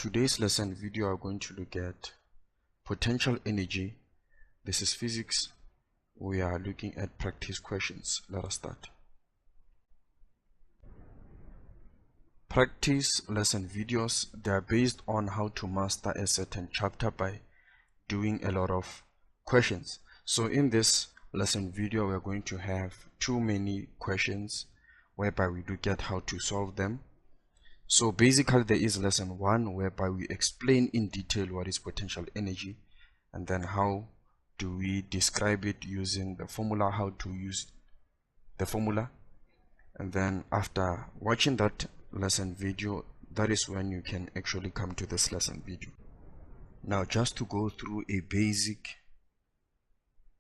today's lesson video are going to look at potential energy. This is physics. We are looking at practice questions. Let us start. Practice lesson videos, they are based on how to master a certain chapter by doing a lot of questions. So in this lesson video, we are going to have too many questions whereby we do get how to solve them. So basically there is lesson 1 whereby we explain in detail what is potential energy, and then how do we describe it using the formula, how to use the formula. And then after watching that lesson video, that is when you can actually come to this lesson video. Now just to go through a basic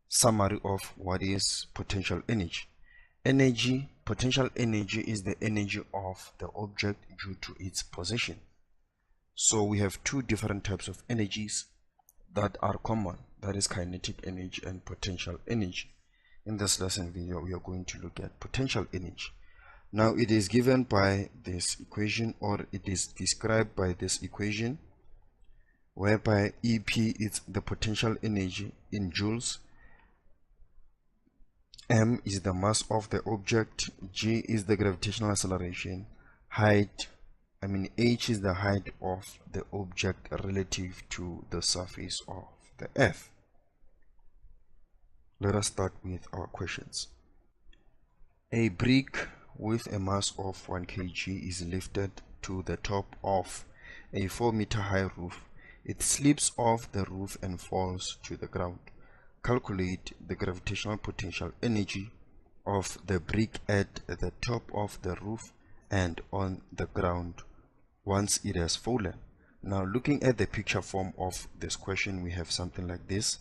summary of what is potential energy. Potential energy is the energy of the object due to its position. So we have two different types of energies that are common, that is kinetic energy and potential energy. In this lesson video, we are going to look at potential energy. Now it is given by this equation, or it is described by this equation, whereby EP is the potential energy in joules, M is the mass of the object, G is the gravitational acceleration, H is the height of the object relative to the surface of the earth. Let us start with our questions. A brick with a mass of 1 kg is lifted to the top of a 4-meter high roof. It slips off the roof and falls to the ground. Calculate the gravitational potential energy of the brick at the top of the roof and on the ground once it has fallen. Now looking at the picture form of this question, we have something like this.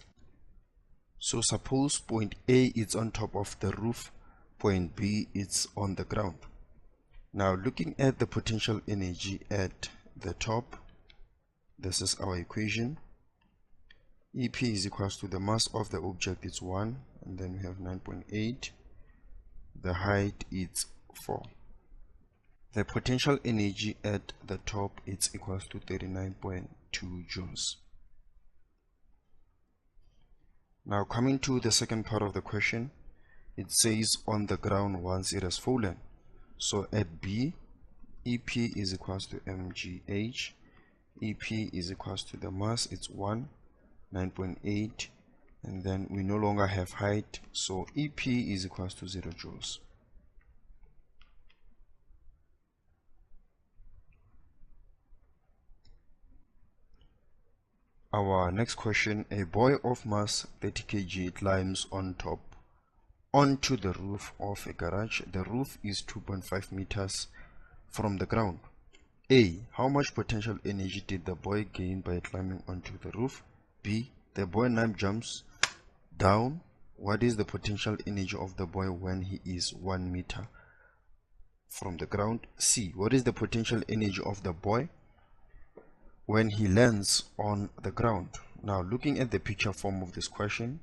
So suppose point A is on top of the roof, point B is on the ground. Now looking at the potential energy at the top, this is our equation. EP is equals to the mass of the object is 1, and then we have 9.8. The height is 4. The potential energy at the top is equals to 39.2 joules. Now coming to the second part of the question, it says on the ground once it has fallen. So at B, EP is equals to mgh. EP is equals to the mass, it's 1, 9.8, and then we no longer have height, so EP is equals to 0 joules. Our next question, a boy of mass 30 kg climbs onto the roof of a garage. The roof is 2.5 meters from the ground. A, how much potential energy did the boy gain by climbing onto the roof? B, the boy now jumps down. What is the potential energy of the boy when he is 1 meter from the ground? C, what is the potential energy of the boy when he lands on the ground? Now looking at the picture form of this question,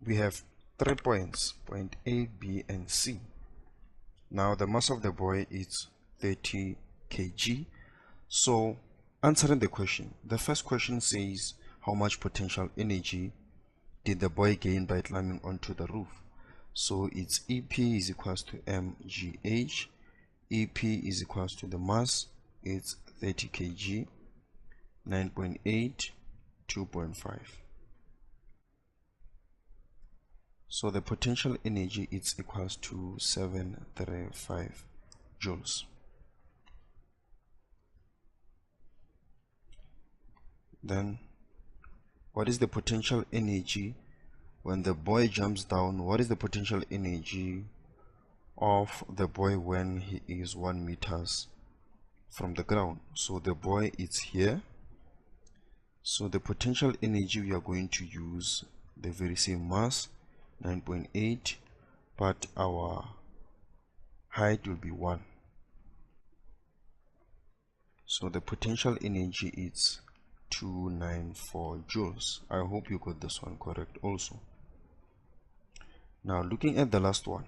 we have 3 points, point A, B and C. Now the mass of the boy is 30 kg. So answering the question, the first question says how much potential energy did the boy gain by climbing onto the roof? So it's EP is equals to mgh. EP is equals to the mass, it's 30 kg, 9.8, 2.5. So the potential energy is equals to 735 joules. Then what is the potential energy when the boy jumps down? What is the potential energy of the boy when he is 1 meters from the ground? So the boy is here, so the potential energy we are going to use the very same mass, 9.8, but our height will be 1. So the potential energy is 294 joules. I hope you got this one correct also. Now looking at the last one,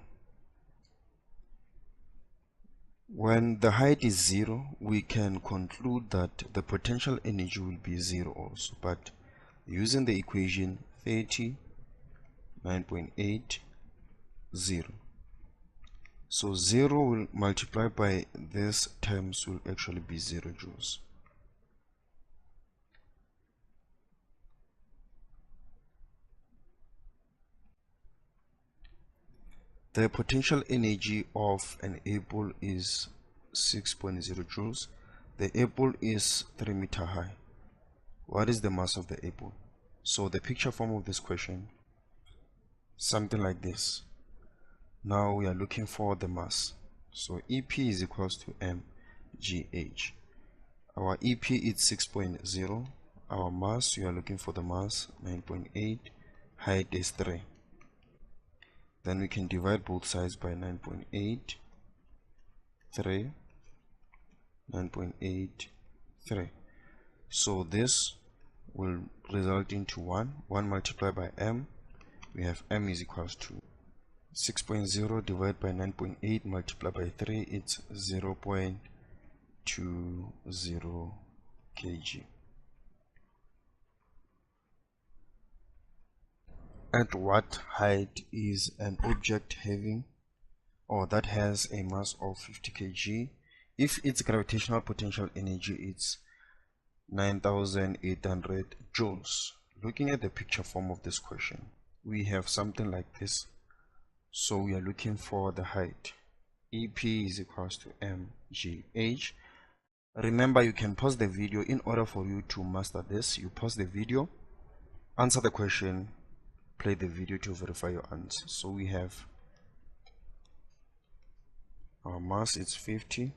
When the height is 0, we can conclude that the potential energy will be 0 also, but using the equation 39.80, so 0 will multiply by this times will actually be 0 joules. The potential energy of an apple is 6.0 joules. The apple is 3 meters high. What is the mass of the apple? So the picture form of this question, something like this. Now we are looking for the mass. So EP is equals to mgh. Our EP is 6.0. Our mass, we are looking for the mass, 9.8. Height is 3. Then we can divide both sides by 9.8, 3, 9.8, 3. So this will result into 1. 1 multiplied by m, we have m is equals to 6.0 divided by 9.8 multiplied by 3, it's 0.20 kg. At what height is an object having or that has a mass of 50 kg if its gravitational potential energy is 9,800 joules? Looking at the picture form of this question, we have something like this. So we are looking for the height. EP is equals to mgh. Remember, you can pause the video. In order for you to master this, you pause the video, answer the question, play the video to verify your answer. So we have our mass, it's 50,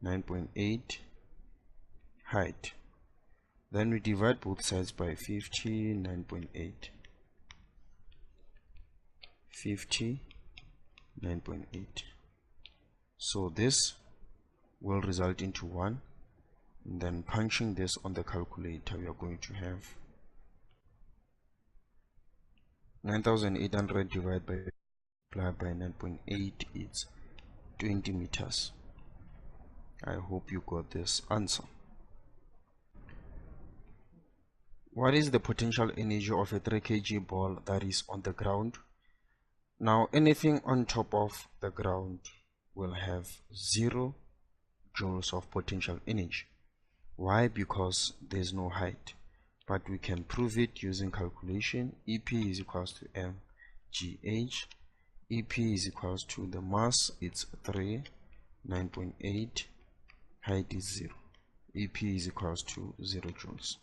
9.8, height. Then we divide both sides by 50, 9.8, 50, 9.8. So this will result into 1. And then punching this on the calculator, we are going to have 9,800 divided by 9.8 is 20 meters. I hope you got this answer. What is the potential energy of a 3 kg ball that is on the ground? Now anything on top of the ground will have 0 joules of potential energy. Why? Because there's no height. But we can prove it using calculation. EP is equals to mgh. EP is equals to the mass, it's 3, 9.8, height is 0. EP is equals to 0 joules.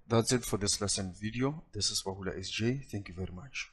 That's it for this lesson video. This is Bahula SJ. Thank you very much.